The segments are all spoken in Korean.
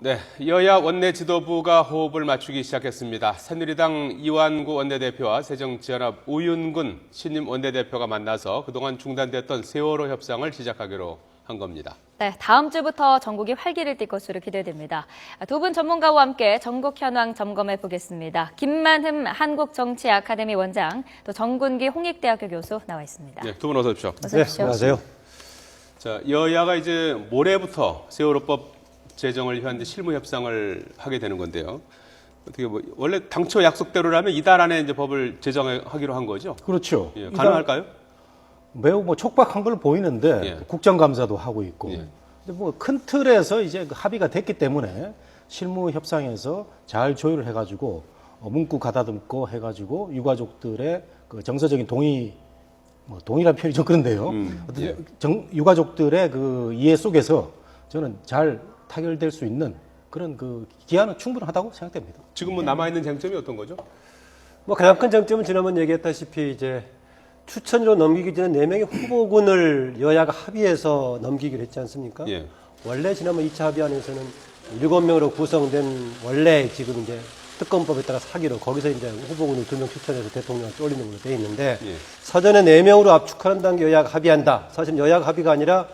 네, 여야 원내 지도부가 호흡을 맞추기 시작했습니다. 새누리당 이완구 원내대표와 새정치연합 우윤근 신임 원내대표가 만나서 그동안 중단됐던 세월호 협상을 시작하기로 한 겁니다. 네, 다음 주부터 전국이 활기를 띨 것으로 기대됩니다. 두 분 전문가와 함께 전국 현황 점검해 보겠습니다. 김만흠 한국정치아카데미 원장, 또 정군기 홍익대학교 교수 나와 있습니다. 네, 두 분 어서 오십시오. 어서 오십시오. 네, 안녕하세요. 자, 여야가 이제 모레부터 세월호법 제정을 위한 실무 협상을 하게 되는 건데요. 어떻게 원래 당초 약속대로라면 이달 안에 이제 법을 제정하기로 한 거죠? 그렇죠. 예, 가능할까요? 매우 촉박한 걸 보이는데 예. 국정감사도 하고 있고. 예. 근데 큰 틀에서 이제 합의가 됐기 때문에 실무 협상에서 잘 조율을 해가지고 문구 가다듬고 해가지고 유가족들의 그 정서적인 동의란 표현이 좀 그런데요. 예. 유가족들의 그 이해 속에서 저는 잘 타결될 수 있는 그런 그 기한은 충분하다고 생각됩니다. 지금 남아있는 쟁점이 어떤 거죠? 가장 큰 장점은 지난번 얘기했다시피 이제 추천으로 넘기기 전에 4명의 후보군을 여야가 합의해서 넘기기로 했지 않습니까? 예. 원래 지난번 2차 합의안에서는 7명으로 구성된 원래 지금 이제 특검법에 따라 사기로 거기서 이제 후보군을 2명 추천해서 대통령을 쫄리는 걸로 돼 있는데 예. 사전에 4명으로 압축하는 게 여야가 합의한다. 사실 여야가 합의가 아니라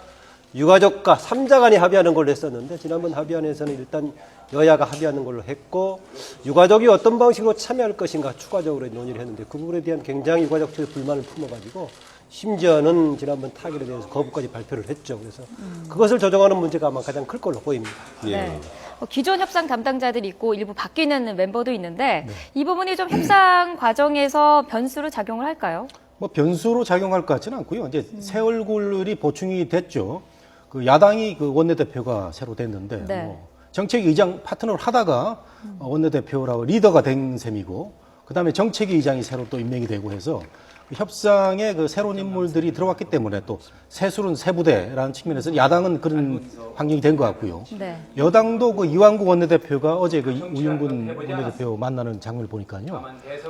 유가족과 3자 간이 합의하는 걸로 했었는데 지난번 합의안에서는 일단 여야가 합의하는 걸로 했고 유가족이 어떤 방식으로 참여할 것인가 추가적으로 논의를 했는데 그 부분에 대한 굉장히 유가족 측의 불만을 품어가지고 심지어는 지난번 타결에 대해서 거부까지 발표를 했죠. 그래서 그것을 조정하는 문제가 아마 가장 클 걸로 보입니다. 예. 네. 기존 협상 담당자들이 있고 일부 바뀌는 멤버도 있는데 이 부분이 좀 협상 과정에서 변수로 작용을 할까요? 변수로 작용할 것 같지는 않고요. 이제 새 얼굴이 보충이 됐죠. 그 야당이 그 원내대표가 새로 됐는데 네. 정책의장 파트너를 하다가 원내대표라고 리더가 된 셈이고 그다음에 정책위의장이 새로 또 임명이 되고 해서 그 협상에 그 새로운 인물들이 들어왔기 때문에 또 새술은 새부대라는 측면에서 야당은 그런 환경이 된 것 같고요. 네. 여당도 그 이완구 원내대표가 어제 그 우윤근 원내대표 만나는 장면을 보니까요.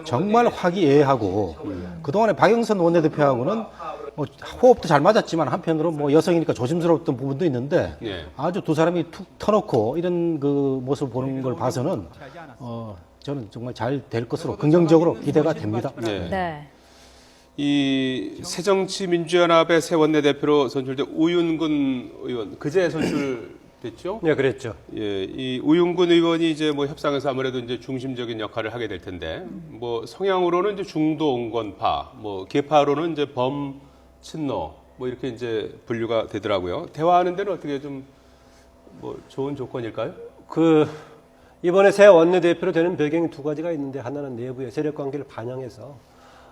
정말 화기애애하고 그동안에 박영선 원내대표하고는 호흡도 잘 맞았지만 한편으로 여성이니까 조심스러웠던 부분도 있는데 예. 아주 두 사람이 툭 터놓고 이런 그 모습을 보는 걸 봐서는 저는 정말 잘 될 것으로 긍정적으로 기대가 됩니다. 네. 네. 이 새정치민주연합의 새 원내대표로 선출된 우윤근 의원 그제 선출됐죠? 네, 그랬죠. 예, 이 우윤근 의원이 이제 협상에서 아무래도 이제 중심적인 역할을 하게 될 텐데 성향으로는 이제 중도 온건파, 계파로는 이제 범친노 이렇게 이제 분류가 되더라고요. 대화하는 데는 어떻게 좀 좋은 조건일까요? 이번에 새 원내대표로 되는 배경이 두 가지가 있는데 하나는 내부의 세력 관계를 반영해서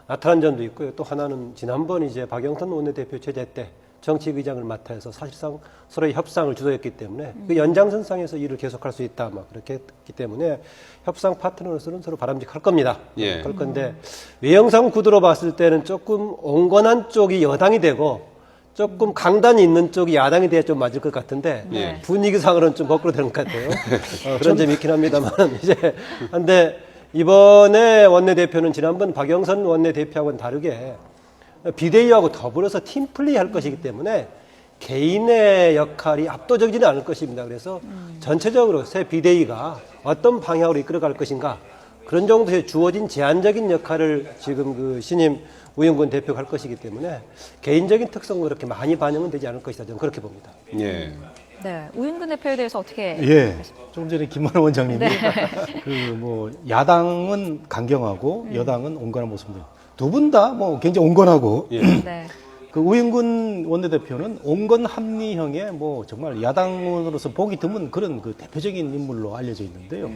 나타난 점도 있고요. 또 하나는 지난번 이제 박영선 원내대표 체제 때 정치의장을 맡아서 사실상 서로의 협상을 주도했기 때문에 그 연장선상에서 일을 계속할 수 있다. 그렇게 했기 때문에 협상 파트너로서는 서로 바람직할 겁니다. 예. 그럴 건데 외형상 구도로 봤을 때는 조금 온건한 쪽이 여당이 되고 조금 강단이 있는 쪽이 야당이 돼야 좀 맞을 것 같은데 예. 분위기상으로는 좀 거꾸로 되는 것 같아요. 그런 점이 있긴 합니다만 근데 이번에 원내대표는 지난번 박영선 원내대표하고는 다르게 비대위하고 더불어서 팀플레이 할 것이기 때문에 개인의 역할이 압도적이지는 않을 것입니다. 그래서 전체적으로 새 비대위가 어떤 방향으로 이끌어갈 것인가 그런 정도의 주어진 제한적인 역할을 지금 그 신임 우윤근 대표가 할 것이기 때문에 개인적인 특성은 그렇게 많이 반영은 되지 않을 것이다. 저는 그렇게 봅니다. 예. 네. 우윤근 대표에 대해서 어떻게? 예. 조금 전에 김만호 원장님이 네. 야당은 강경하고 여당은 온건한 모습들. 두 분 다 굉장히 온건하고 예. 네. 그 우윤근 원내대표는 온건 합리형의 정말 야당으로서 보기 드문 그런 그 대표적인 인물로 알려져 있는데요.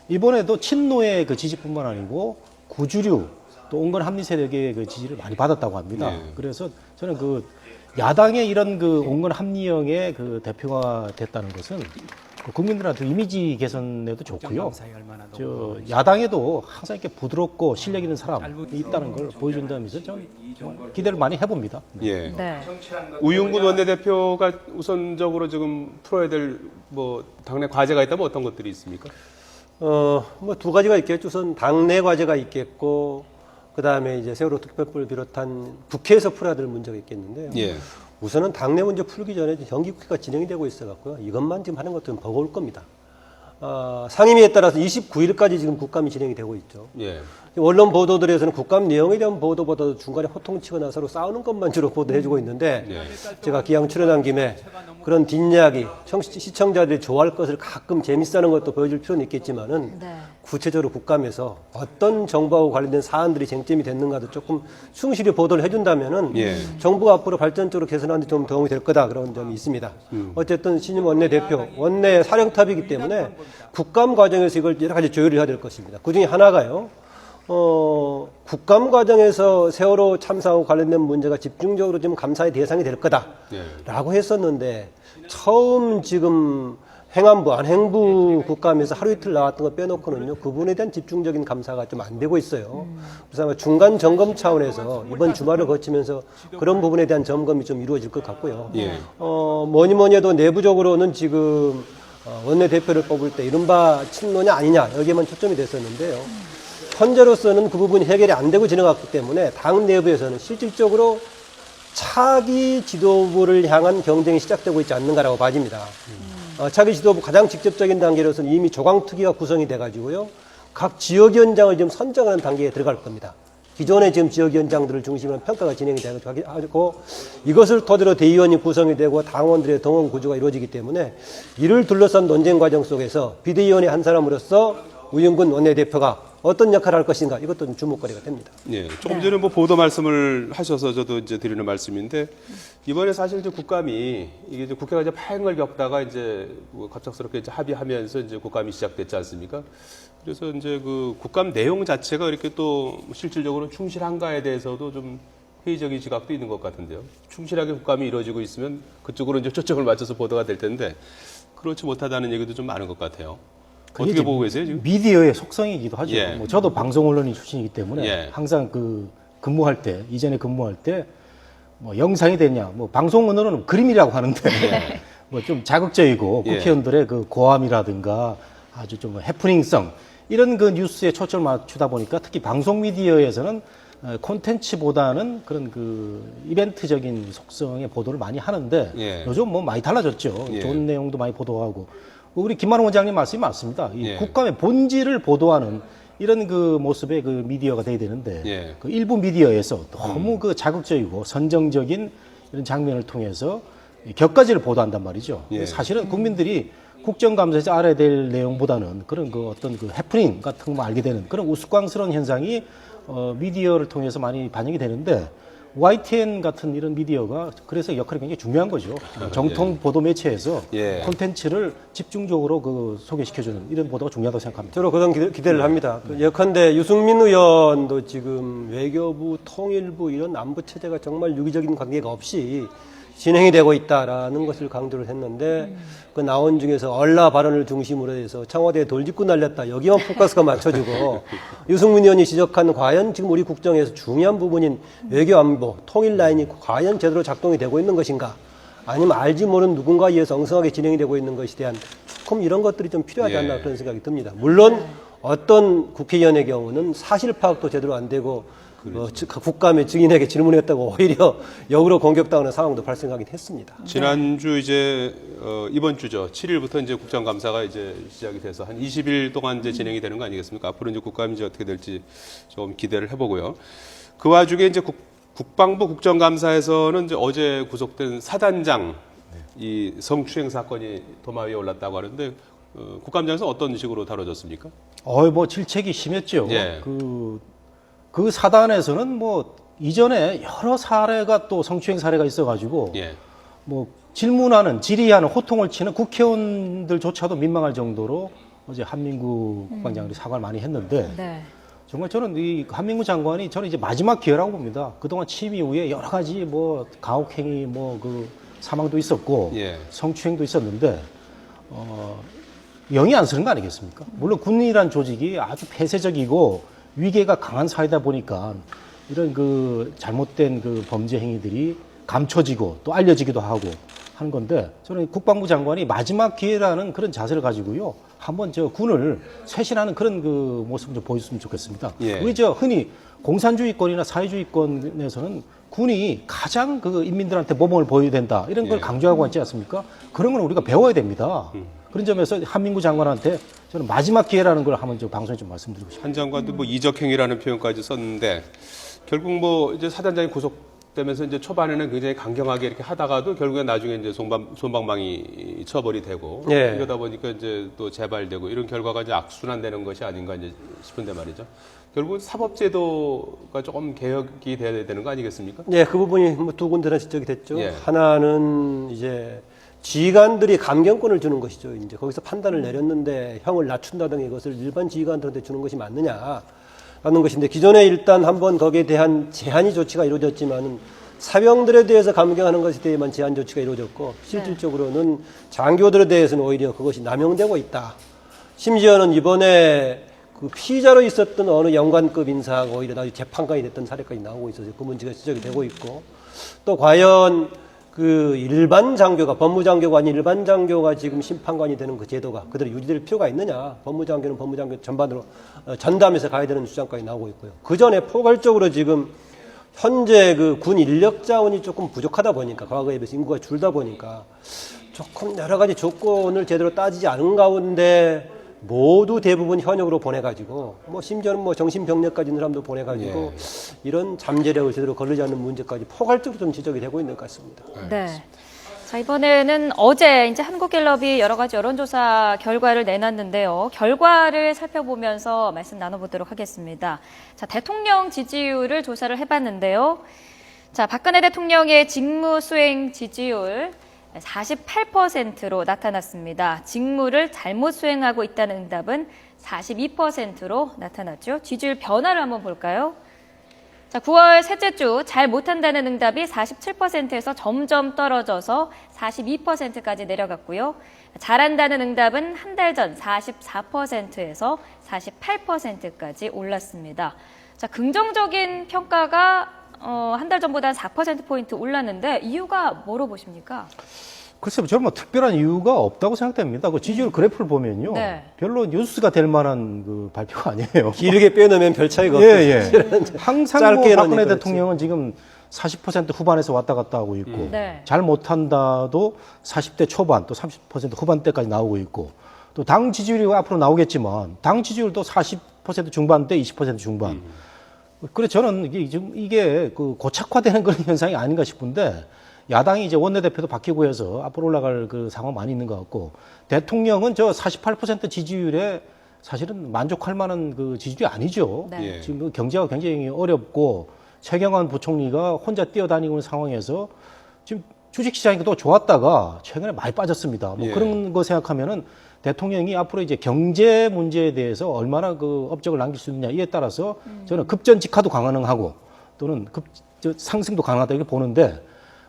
이번에도 친노의 그 지지뿐만 아니고 구주류 또 온건 합리 세력의 그 지지를 많이 받았다고 합니다. 네. 그래서 저는 그 야당의 이런 그 온건 합리형의 그 대표가 됐다는 것은 국민들한테 이미지 개선에도 좋고요. 야당에도 항상 이렇게 부드럽고 실력 있는 사람이 있다는 걸 보여준다면서 좀 기대를 많이 해봅니다. 예. 네. 우윤근 원내대표가 우선적으로 지금 풀어야 될 당내 과제가 있다면 어떤 것들이 있습니까? 두 가지가 있겠죠. 우선 당내 과제가 있겠고 그다음에 이제 세월호 특별법을 비롯한 국회에서 풀어야 될 문제가 있겠는데요. 예. 우선은 당내 문제 풀기 전에 정기국회가 진행이 되고 있어갖고요. 이것만 지금 하는 것들은 버거울 겁니다. 상임위에 따라서 29일까지 지금 국감이 진행이 되고 있죠. 예. 언론 보도들에서는 국감 내용에 대한 보도보다도 중간에 호통치거나 서로 싸우는 것만 주로 보도해주고 있는데 네. 제가 기왕 출연한 김에 그런 뒷이야기, 시청자들이 좋아할 것을 가끔 재밌어하는 것도 보여줄 필요는 있겠지만은 네. 구체적으로 국감에서 어떤 정부하고 관련된 사안들이 쟁점이 됐는가도 조금 충실히 보도를 해준다면은 예. 정부가 앞으로 발전적으로 개선하는 데 좀 도움이 될 거다 그런 점이 있습니다. 어쨌든 신임 원내대표, 원내 사령탑이기 때문에 국감 과정에서 이걸 여러 가지 조율을 해야 될 것입니다. 그 중에 하나가요. 국감 과정에서 세월호 참사하고 관련된 문제가 집중적으로 좀 감사의 대상이 될 거다라고 했었는데 처음 지금 행안부, 안행부 국감에서 하루 이틀 나왔던 거 빼놓고는요, 그 부분에 대한 집중적인 감사가 좀 안 되고 있어요. 그래서 아마 중간 점검 차원에서 이번 주말을 거치면서 그런 부분에 대한 점검이 좀 이루어질 것 같고요. 예. 뭐니 해도 내부적으로는 지금 원내대표를 뽑을 때 이른바 친노냐 아니냐 여기에만 초점이 됐었는데요. 현재로서는 그 부분이 해결이 안 되고 지나갔기 때문에 당 내부에서는 실질적으로 차기 지도부를 향한 경쟁이 시작되고 있지 않는가라고 봐집니다. 차기 지도부 가장 직접적인 단계로서는 이미 조강특위가 구성이 돼가지고요. 각 지역위원장을 지금 선정하는 단계에 들어갈 겁니다. 기존의 지금 지역위원장들을 중심으로 평가가 진행이 되고 이것을 토대로 대의원이 구성이 되고 당원들의 동원 구조가 이루어지기 때문에 이를 둘러싼 논쟁 과정 속에서 비대위원의 한 사람으로서 우영근 원내대표가 어떤 역할을 할 것인가 이것도 좀 주목거리가 됩니다. 예, 조금 전에 뭐 보도 말씀을 하셔서 저도 이제 드리는 말씀인데 이번에 사실 이제 국감이 이게 이제 국회가 이제 파행을 겪다가 이제 뭐 갑작스럽게 이제 합의하면서 이제 국감이 시작됐지 않습니까? 그래서 이제 그 국감 내용 자체가 이렇게 또 실질적으로 충실한가에 대해서도 좀 회의적인 지각도 있는 것 같은데요. 충실하게 국감이 이루어지고 있으면 그쪽으로 이제 초점을 맞춰서 보도가 될 텐데 그렇지 못하다는 얘기도 좀 많은 것 같아요. 어떻게 보고 계세요 지금? 미디어의 속성이기도 하죠. 예. 뭐 저도 방송 언론인 출신이기 때문에 예. 항상 그 근무할 때 이전에 근무할 때 뭐 영상이 되냐, 뭐 방송 언론은 그림이라고 하는데 뭐 좀 자극적이고 예. 국회의원들의 그 고함이라든가 아주 좀 해프닝성 이런 그 뉴스에 초점을 맞추다 보니까 특히 방송 미디어에서는 콘텐츠보다는 그런 그 이벤트적인 속성의 보도를 많이 하는데 예. 요즘 뭐 많이 달라졌죠. 예. 좋은 내용도 많이 보도하고 우리 김만호 원장님 말씀이 맞습니다. 이 예. 국감의 본질을 보도하는 이런 그 모습의 그 미디어가 돼야 되는데 예. 그 일부 미디어에서 너무 그 자극적이고 선정적인 이런 장면을 통해서 격가지를 보도한단 말이죠. 예. 사실은 국민들이 국정감사에서 알아야 될 내용보다는 그런 그 어떤 그 해프닝 같은 거 알게 되는 그런 우스꽝스러운 현상이 미디어를 통해서 많이 반영이 되는데 YTN 같은 이런 미디어가 그래서 역할이 굉장히 중요한 거죠. 정통 보도 매체에서 예. 콘텐츠를 집중적으로 그 소개시켜주는 이런 보도가 중요하다고 생각합니다. 저로 그런 기대를 합니다. 예컨대 유승민 의원도 지금 외교부, 통일부 이런 안보 체제가 정말 유기적인 관계가 없이 진행이 되고 있다라는 것을 강조를 했는데 그 나온 중에서 얼라 발언을 중심으로 해서 청와대에 돌직구 날렸다 여기만 포커스가 맞춰지고 유승민 의원이 지적한 과연 지금 우리 국정에서 중요한 부분인 외교 안보 통일 라인이 과연 제대로 작동이 되고 있는 것인가 아니면 알지 모르는 누군가에 의해서 엉성하게 진행이 되고 있는 것에 대한 조금 이런 것들이 좀 필요하지 않나 예. 그런 생각이 듭니다. 물론 어떤 국회의원의 경우는 사실 파악도 제대로 안 되고 국감의 증인에게 질문했다고 오히려 역으로 공격당하는 상황도 발생하긴 했습니다. 지난주 이제 이번 주죠. 7일부터 이제 국정감사가 이제 시작이 돼서 한 20일 동안 이제 진행이 되는 거 아니겠습니까? 앞으로 이제 국감이 이제 어떻게 될지 좀 기대를 해보고요. 그 와중에 이제 국방부 국정감사에서는 이제 어제 구속된 사단장 이 성추행 사건이 도마 위에 올랐다고 하는데 국감장에서 어떤 식으로 다뤄졌습니까? 뭐 질책이 심했죠. 예. 그 사단에서는 뭐 이전에 여러 사례가 또 성추행 사례가 있어가지고 예. 뭐 질문하는 질의하는 호통을 치는 국회의원들조차도 민망할 정도로 어제 한민구 국방장관이 사과를 많이 했는데 네. 정말 저는 이 한민구 장관이 저는 이제 마지막 기회라고 봅니다. 그동안 취임 이후에 여러 가지 뭐 가혹행위 뭐 그 사망도 있었고 예. 성추행도 있었는데 영이 안 쓰는 거 아니겠습니까? 물론 군이란 조직이 아주 폐쇄적이고 위계가 강한 사회다 보니까 이런 그 잘못된 그 범죄 행위들이 감춰지고 또 알려지기도 하고 하는 건데 저는 국방부 장관이 마지막 기회라는 그런 자세를 가지고요. 한번 저 군을 쇄신하는 그런 그 모습을 좀 보여줬으면 좋겠습니다. 예. 우리 저 흔히 공산주의권이나 사회주의권에서는 군이 가장 그 인민들한테 모범을 보여야 된다 이런 걸 예. 강조하고 있지 않습니까? 그런 건 우리가 배워야 됩니다. 그런 점에서 한민구 장관한테 저는 마지막 기회라는 걸 한번 저 방송에 좀 말씀드리고 싶습니다. 한 장관도 뭐 이적행위라는 표현까지 썼는데 결국 뭐 이제 사단장이 구속되면서 이제 초반에는 굉장히 강경하게 이렇게 하다가도 결국에 나중에 이제 손방망이 처벌이 되고 예. 이러다 보니까 이제 또 재발되고 이런 결과가 이제 악순환되는 것이 아닌가 이제 싶은데 말이죠. 결국 사법제도가 조금 개혁이 돼야 되는 거 아니겠습니까? 네, 그 부분이 뭐 두 군데나 지적이 됐죠. 예. 하나는 이제 지휘관들이 감경권을 주는 것이죠. 이제 거기서 판단을 내렸는데 형을 낮춘다든가 이것을 일반 지휘관들한테 주는 것이 맞느냐라는 것인데 기존에 일단 한번 거기에 대한 제한이 조치가 이루어졌지만은 사병들에 대해서 감경하는 것에 대해만 제한 조치가 이루어졌고 실질적으로는 장교들에 대해서는 오히려 그것이 남용되고 있다. 심지어는 이번에 그 피의자로 있었던 어느 영관급 인사가 오히려 나중에 재판관이 됐던 사례까지 나오고 있어서 그 문제가 지적이 되고 있고 또 과연 그 일반 장교가 법무장교가 아닌 일반 장교가 지금 심판관이 되는 그 제도가 그대로 유지될 필요가 있느냐. 법무장교는 법무장교 전반으로 전담해서 가야 되는 주장까지 나오고 있고요. 그 전에 포괄적으로 지금 현재 그 군 인력 자원이 조금 부족하다 보니까 과거에 비해서 인구가 줄다 보니까 조금 여러 가지 조건을 제대로 따지지 않은 가운데 모두 대부분 현역으로 보내가지고 뭐 심지어는 뭐 정신병력까지 있는 사람도 보내가지고 이런 잠재력을 제대로 거르지 않는 문제까지 포괄적으로 좀 지적이 되고 있는 것 같습니다. 네. 자, 이번에는 어제 이제 한국갤럽이 여러 가지 여론조사 결과를 내놨는데요. 결과를 살펴보면서 말씀 나눠보도록 하겠습니다. 자, 대통령 지지율을 조사를 해봤는데요. 자, 박근혜 대통령의 직무 수행 지지율 48%로 나타났습니다. 직무를 잘못 수행하고 있다는 응답은 42%로 나타났죠. 지지율 변화를 한번 볼까요? 자, 9월 셋째 주 잘 못한다는 응답이 47%에서 점점 떨어져서 42%까지 내려갔고요. 잘한다는 응답은 한 달 전 44%에서 48%까지 올랐습니다. 자, 긍정적인 평가가 한 달 전보다 4%포인트 올랐는데 이유가 뭐로 보십니까? 글쎄요, 저는 뭐 특별한 이유가 없다고 생각됩니다. 그 지지율 그래프를 보면요. 네. 별로 뉴스가 될 만한 그 발표가 아니에요. 길게 빼놓으면 별 차이가 예, 없어요. 예. 항상 뭐 짧게 박근혜 해놓으니까 대통령은 지금 40% 후반에서 왔다 갔다 하고 있고 네. 잘 못한다도 40대 초반 또 30% 후반대까지 나오고 있고 또 당 지지율이 앞으로 나오겠지만 당 지지율도 40% 중반대 20% 중반. 그래서 저는 이게 그 고착화되는 그런 현상이 아닌가 싶은데 야당이 이제 원내대표도 바뀌고 해서 앞으로 올라갈 그 상황 많이 있는 것 같고 대통령은 저 48% 지지율에 사실은 만족할 만한 그 지지율이 아니죠. 네. 예. 지금 경제가 굉장히 어렵고 최경환 부총리가 혼자 뛰어다니고 있는 상황에서 지금 주식시장이 또 좋았다가 최근에 많이 빠졌습니다. 뭐 예. 그런 거 생각하면은 대통령이 앞으로 이제 경제 문제에 대해서 얼마나 그 업적을 남길 수 있느냐 이에 따라서 저는 급전직하도 가능하고 또는 상승도 가능하다 이렇게 보는데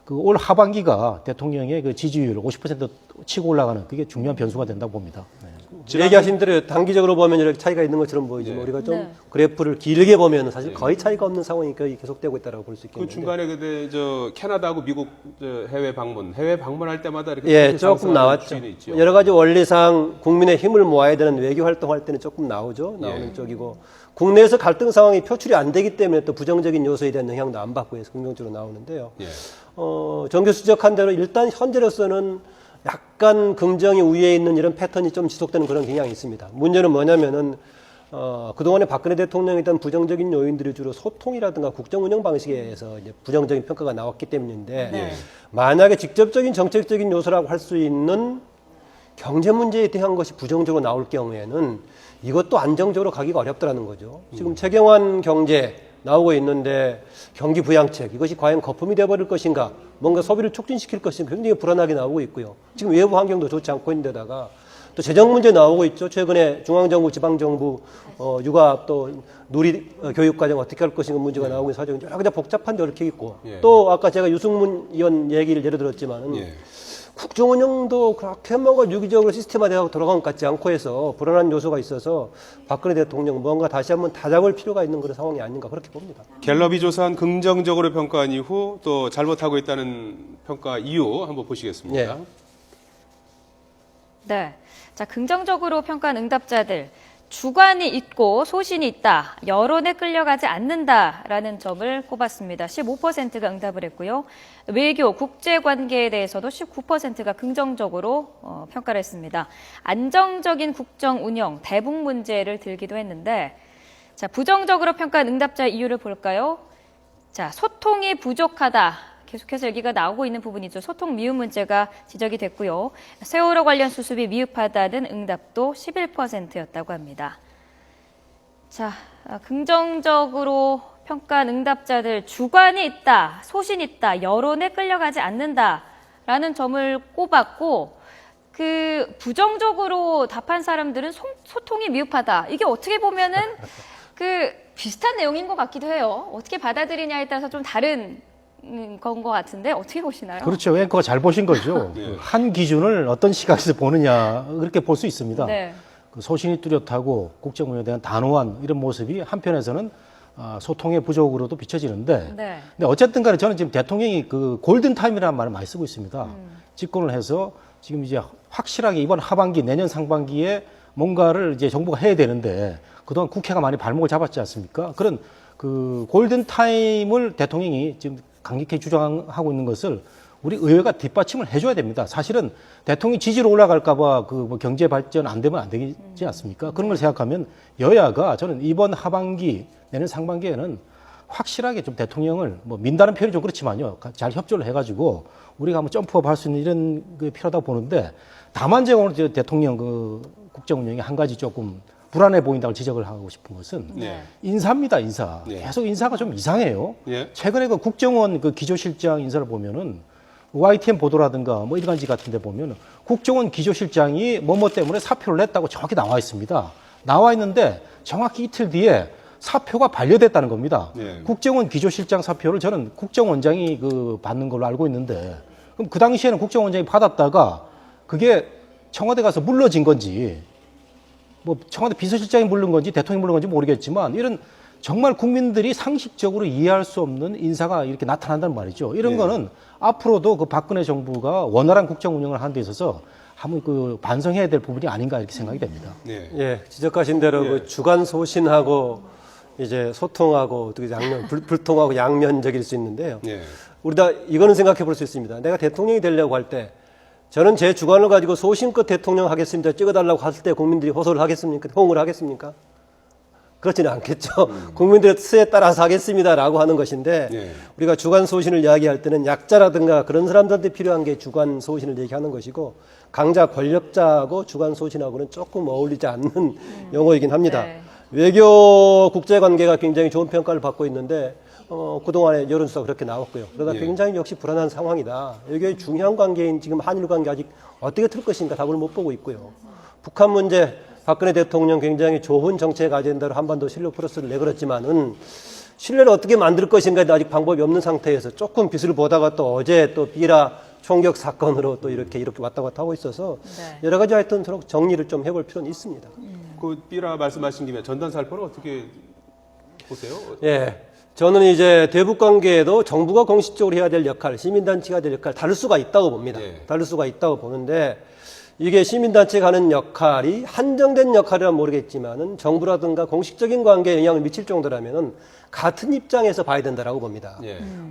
그 올 하반기가 대통령의 그 지지율 50% 치고 올라가는 그게 중요한 변수가 된다고 봅니다. 네. 얘기하신 대로 단기적으로 보면 이렇게 차이가 있는 것처럼 보이지만 우리가 좀 그래프를 길게 보면 사실 거의 차이가 없는 상황이 거의 계속되고 있다고 볼 수 그 있겠는데. 중간에 근데 저 캐나다하고 미국 저 해외 방문할 때마다 이렇게 예, 크게 조금 상승하는 나왔죠. 추이는 있죠. 여러 가지 원리상 국민의 힘을 모아야 되는 외교 활동할 때는 조금 나오는 예. 쪽이고 국내에서 갈등 상황이 표출이 안 되기 때문에 또 부정적인 요소에 대한 영향도 안 받고 해서 긍정적으로 나오는데요. 예. 정 교수 지적한 대로 일단 현재로서는 약간 긍정이 우위에 있는 이런 패턴이 좀 지속되는 그런 경향이 있습니다. 문제는 뭐냐면은 그동안에 박근혜 대통령에 대한 부정적인 요인들이 주로 소통이라든가 국정 운영 방식에 의해서 이제 부정적인 평가가 나왔기 때문인데 네. 만약에 직접적인 정책적인 요소라고 할 수 있는 경제 문제에 대한 것이 부정적으로 나올 경우에는 이것도 안정적으로 가기가 어렵다는 거죠. 지금 최경환 경제 나오고 있는데 경기 부양책 이것이 과연 거품이 돼버릴 것인가 뭔가 소비를 촉진시킬 것인가 굉장히 불안하게 나오고 있고요. 지금 외부 환경도 좋지 않고 있는데다가 또 재정 문제 나오고 있죠. 최근에 중앙정부, 지방정부 육아 또 누리 교육과정 어떻게 할 것인가 문제가 나오고 있는 사정이 여러 가지 복잡한데 얽혀 있고 예. 또 아까 제가 유승문 의원 얘기를 예를 들었지만은 예. 국정 운영도 그렇게 뭔가 유기적으로 시스템화되어 들어간 것 같지 않고 해서 불안한 요소가 있어서 박근혜 대통령 뭔가 다시 한번 다잡을 필요가 있는 그런 상황이 아닌가 그렇게 봅니다. 갤럽이 조사한 긍정적으로 평가한 이후 또 잘못하고 있다는 평가 이유 한번 보시겠습니다. 예. 네. 자, 긍정적으로 평가한 응답자들. 주관이 있고 소신이 있다, 여론에 끌려가지 않는다라는 점을 꼽았습니다. 15%가 응답을 했고요. 외교, 국제관계에 대해서도 19%가 긍정적으로 평가를 했습니다. 안정적인 국정 운영, 대북 문제를 들기도 했는데, 자, 부정적으로 평가한 응답자의 이유를 볼까요? 자, 소통이 부족하다. 계속해서 여기가 나오고 있는 부분이죠. 소통 미흡 문제가 지적이 됐고요. 세월호 관련 수습이 미흡하다는 응답도 11%였다고 합니다. 자, 긍정적으로 평가한 응답자들, 주관이 있다, 소신 있다, 여론에 끌려가지 않는다라는 점을 꼽았고, 부정적으로 답한 사람들은 소통이 미흡하다. 이게 어떻게 보면은 비슷한 내용인 것 같기도 해요. 어떻게 받아들이냐에 따라서 좀 다른 건 것 같은데 어떻게 보시나요? 그렇죠. 앵커가 잘 보신 거죠. 네. 한 기준을 어떤 시각에서 보느냐 그렇게 볼 수 있습니다. 네. 소신이 뚜렷하고 국정운영에 대한 단호한 이런 모습이 한편에서는 소통의 부족으로도 비춰지는데, 네. 근데 어쨌든 간에 저는 지금 대통령이 골든 타임이라는 말을 많이 쓰고 있습니다. 집권을 해서 지금 이제 확실하게 이번 하반기, 내년 상반기에 뭔가를 이제 정부가 해야 되는데 그동안 국회가 많이 발목을 잡았지 않습니까? 그런 골든 타임을 대통령이 지금 강력히 주장하고 있는 것을 우리 의회가 뒷받침을 해줘야 됩니다. 사실은 대통령 지지로 올라갈까봐 경제 발전 안 되면 안 되지 않습니까? 그런 걸 생각하면 여야가 저는 이번 하반기, 내년 상반기에는 확실하게 좀 대통령을 민다는 표현이 좀 그렇지만요. 잘 협조를 해가지고 우리가 한번 점프업 할 수 있는 이런 게 필요하다고 보는데, 다만 제가 오늘 대통령 국정 운영이 한 가지 조금 불안해 보인다고 지적을 하고 싶은 것은 네. 인사입니다, 인사. 네. 계속 인사가 좀 이상해요. 예. 최근에 국정원 기조실장 인사를 보면은 YTN 보도라든가 일간지 같은 데 보면 국정원 기조실장이 뭐뭐 때문에 사표를 냈다고 정확히 나와 있습니다. 나와 있는데 정확히 이틀 뒤에 사표가 반려됐다는 겁니다. 네. 국정원 기조실장 사표를 저는 국정원장이 받는 걸로 알고 있는데, 그럼 그 당시에는 국정원장이 받았다가 그게 청와대 가서 물러진 건지, 청와대 비서실장이 물른 건지 대통령이 물른 건지 모르겠지만, 이런 정말 국민들이 상식적으로 이해할 수 없는 인사가 이렇게 나타난다는 말이죠. 이런 거는 앞으로도 박근혜 정부가 원활한 국정 운영을 하는 데 있어서 한번 반성해야 될 부분이 아닌가 이렇게 생각이 됩니다. 네. 예, 지적하신 대로 주관 소신하고 이제 소통하고 어떻게 불통하고 양면적일 수 있는데요. 네. 우리 다 이거는 생각해 볼 수 있습니다. 내가 대통령이 되려고 할 때 저는 제 주관을 가지고 소신껏 대통령 하겠습니다. 찍어달라고 했을 때 국민들이 호소를 하겠습니까? 호응을 하겠습니까? 그렇지는 않겠죠. 국민들의 뜻에 따라서 하겠습니다라고 하는 것인데, 네. 우리가 주관 소신을 이야기할 때는 약자라든가 그런 사람들한테 필요한 게 주관 소신을 얘기하는 것이고, 강자 권력자하고 주관 소신하고는 조금 어울리지 않는 용어이긴 합니다. 네. 외교 국제관계가 굉장히 좋은 평가를 받고 있는데 그동안에 여론조사가 그렇게 나왔고요. 그러다 굉장히 역시 불안한 상황이다. 외교의 중요한 관계인 지금 한일 관계 아직 어떻게 틀 것인가 답을 못 보고 있고요. 북한 문제 박근혜 대통령 굉장히 좋은 정책 아젠다로 한반도 실력 플러스를 내걸었지만은 신뢰를 어떻게 만들 것인가에 아직 방법이 없는 상태에서 조금 빛을 보다가 또 어제 또 비라 총격 사건으로 또 이렇게 왔다 갔다 하고 있어서 여러 가지 하여튼 서로 정리를 좀 해볼 필요는 있습니다. 삐라 말씀하신 김에 전단 살포는 어떻게 보세요? 예. 저는 이제 대북 관계에도 정부가 공식적으로 해야 될 역할, 시민단체가 해야 될 역할 다를 수가 있다고 봅니다. 다를 수가 있다고 보는데, 이게 시민단체가 하는 역할이 한정된 역할이란 모르겠지만은 정부라든가 공식적인 관계에 영향을 미칠 정도라면은 같은 입장에서 봐야 된다라고 봅니다.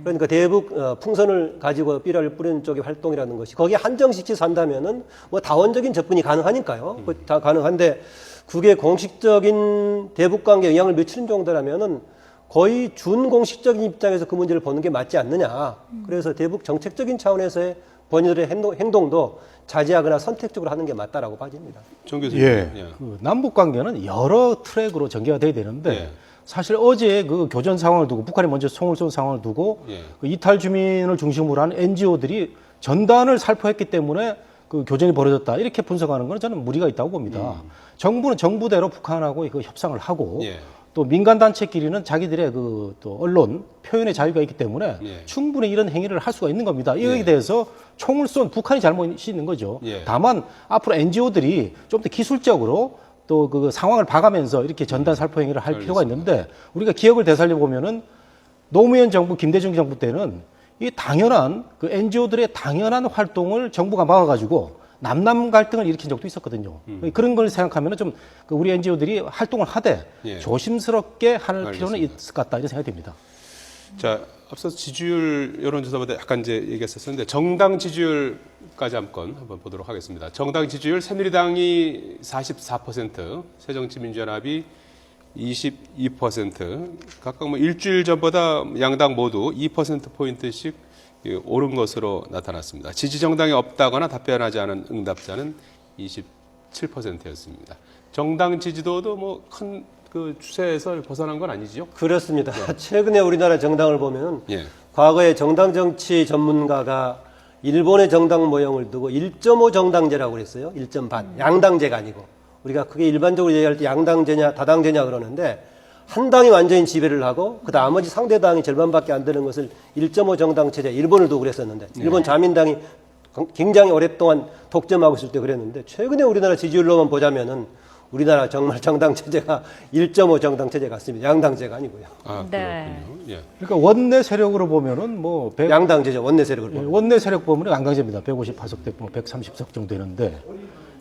그러니까 대북 풍선을 가지고 삐라를 뿌리는 쪽의 활동이라는 것이 거기에 한정시켜서 한다면은 다원적인 접근이 가능하니까요. 다 가능한데, 그게 공식적인 대북 관계에 영향을 미치는 정도라면은 거의 준공식적인 입장에서 그 문제를 보는 게 맞지 않느냐. 그래서 대북 정책적인 차원에서의 본인들의 행동도 자제하거나 선택적으로 하는 게 맞다라고 봐집니다. 정 교수님. 예. 남북 관계는 여러 트랙으로 전개가 돼야 되는데, 사실 어제 교전 상황을 두고, 북한이 먼저 총을 쏜 상황을 두고 이탈 주민을 중심으로 한 NGO들이 전단을 살포했기 때문에 교전이 벌어졌다, 이렇게 분석하는 건 저는 무리가 있다고 봅니다. 정부는 정부대로 북한하고 협상을 하고, 또 민간단체끼리는 자기들의 또 언론 표현의 자유가 있기 때문에 충분히 이런 행위를 할 수가 있는 겁니다. 이거에 대해서 총을 쏜 북한이 잘못이 있는 거죠. 다만 앞으로 NGO들이 좀 더 기술적으로 또 상황을 봐가면서 이렇게 전단 살포 행위를 할 필요가 있는데, 우리가 기억을 되살려 보면은 노무현 정부, 김대중 정부 때는 이 당연한 NGO들의 당연한 활동을 정부가 막아가지고 남남 갈등을 일으킨 적도 있었거든요. 그런 걸 생각하면 좀그 우리 NGO들이 활동을 하되 예. 조심스럽게 할 알겠습니다. 필요는 있을 것 같다 이런 생각이 듭니다. 자, 앞서 지지율 여론조사보다 약간 이제 얘기했었는데 정당 지지율까지 한번 보도록 하겠습니다. 정당 지지율 새누리당이 44%, 새정치민주연합이 22%, 각각 뭐 일주일 전보다 양당 모두 2%포인트씩 오른 것으로 나타났습니다. 지지 정당이 없다거나 답변하지 않은 응답자는 27%였습니다. 정당 지지도도 뭐 큰 그 추세에서 벗어난 건 아니지요? 그렇습니다. 최근에 우리나라 정당을 보면 예. 과거에 정당 정치 전문가가 일본의 정당 모형을 두고 1.5 정당제라고 그랬어요. 1점 반. 양당제가 아니고. 우리가 그게 일반적으로 얘기할 때 양당제냐 다당제냐 그러는데 한 당이 완전히 지배를 하고 그 나머지 상대 당이 절반밖에 안 되는 것을 1.5 정당 체제, 일본을 두고 그랬었는데 일본 자민당이 굉장히 오랫동안 독점하고 있을 때 그랬는데 최근에 우리나라 지지율로만 보자면은 우리나라 정말 정당 체제가 1.5 정당 체제 같습니다. 양당제가 아니고요. 아, 네. 그렇군요. 예. 그러니까 원내 세력으로 보면은 뭐 양당제죠. 원내 세력을 보면. 원내 세력 보면 양당제입니다. 158석 대 130석 정도 되는데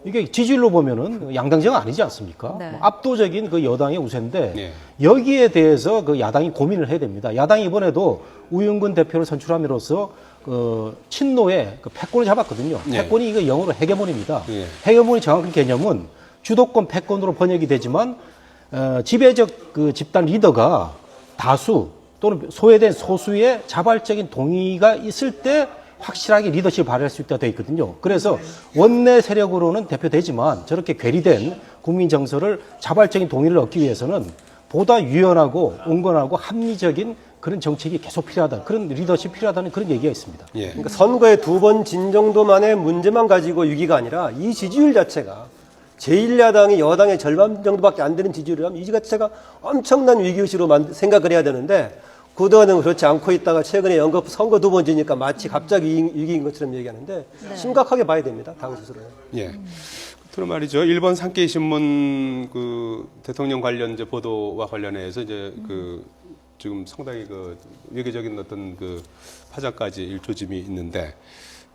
이게 지지율로 보면은 양당제가 아니지 않습니까? 네. 뭐 압도적인 그 여당의 우세인데 네. 여기에 대해서 그 야당이 고민을 해야 됩니다. 야당이 이번에도 우윤근 대표를 선출함으로써 그 친노의 그 패권을 잡았거든요. 네. 패권이 이거 영어로 헤게모니입니다. 네. 헤게모니 정확한 개념은 주도권 패권으로 번역이 되지만 지배적 그 집단 리더가 다수 또는 소외된 소수의 자발적인 동의가 있을 때 확실하게 리더십을 발휘할 수 있다고 되어 있거든요. 그래서 원내 세력으로는 대표되지만 저렇게 괴리된 국민 정서를 자발적인 동의를 얻기 위해서는 보다 유연하고 온건하고 합리적인 그런 정책이 계속 필요하다. 그런 리더십이 필요하다는 그런 얘기가 있습니다. 예. 그러니까 선거에 2번 진 정도만의 문제만 가지고 위기가 아니라 이 지지율 자체가 제1야당이 여당의 절반 정도밖에 안 되는 지지율을 하면 이 자체가 엄청난 위기의식으로 생각을 해야 되는데 그동안은 그렇지 않고 있다가 최근에 연급 선거 2번 지니까 마치 갑자기 위기인 것처럼 얘기하는데 심각하게 봐야 됩니다. 당 스스로는. 예. 그런 말이죠. 일본 산케이 신문 그 대통령 관련 이제 보도와 관련해서 이제 그 지금 상당히 그 외교적인 어떤 그 파장까지 일조짐이 있는데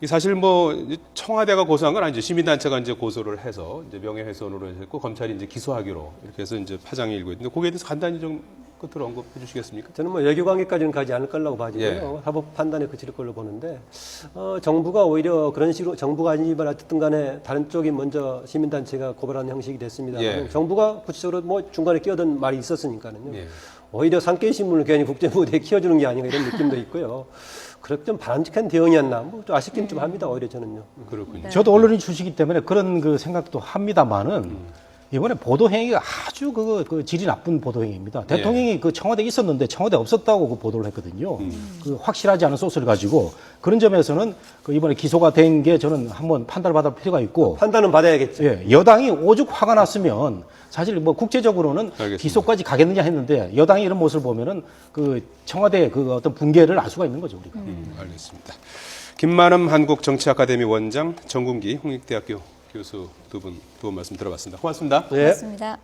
이 사실 뭐 청와대가 고소한 건 아니죠. 시민단체가 이제 고소를 해서 이제 명예훼손으로 했고 검찰이 이제 기소하기로 이렇게 해서 이제 파장이 일고 있는데 거기에 대해서 간단히 좀 끝으로 언급해 주시겠습니까? 저는 뭐 외교 관계까지는 가지 않을 거라고 봐지고요. 예. 사법 판단에 그칠 걸로 보는데 정부가 오히려 그런 식으로 정부가 아니지만 어쨌든 간에 다른 쪽이 먼저 시민단체가 고발하는 형식이 됐습니다. 예. 정부가 구체적으로 뭐 중간에 끼어든 말이 있었으니까요. 예. 오히려 산케이 신문을 괜히 국제무대에 키워주는 게 아닌가 이런 느낌도 있고요. 그렇게 좀 바람직한 대응이었나 뭐 좀 아쉽긴 좀 합니다. 오히려 저는요. 그렇군요. 저도 언론인 출신이기 때문에 그런 그 생각도 합니다만은 이번에 보도 행위가 아주 그 질이 나쁜 보도 행위입니다. 대통령이 그 청와대에 있었는데 청와대 없었다고 그 보도를 했거든요. 그 확실하지 않은 소스를 가지고 그런 점에서는 그 이번에 기소가 된 게 저는 한번 판단을 받을 필요가 있고 판단은 받아야겠죠. 예, 여당이 오죽 화가 났으면 사실 뭐 국제적으로는 알겠습니다. 기소까지 가겠느냐 했는데 여당이 이런 모습을 보면은 그 청와대 그 어떤 붕괴를 알 수가 있는 거죠 우리가. 알겠습니다. 김만흠 한국정치아카데미 원장, 정군기 홍익대학교 교수 두 분 말씀 들어봤습니다. 고맙습니다. 예. 고맙습니다.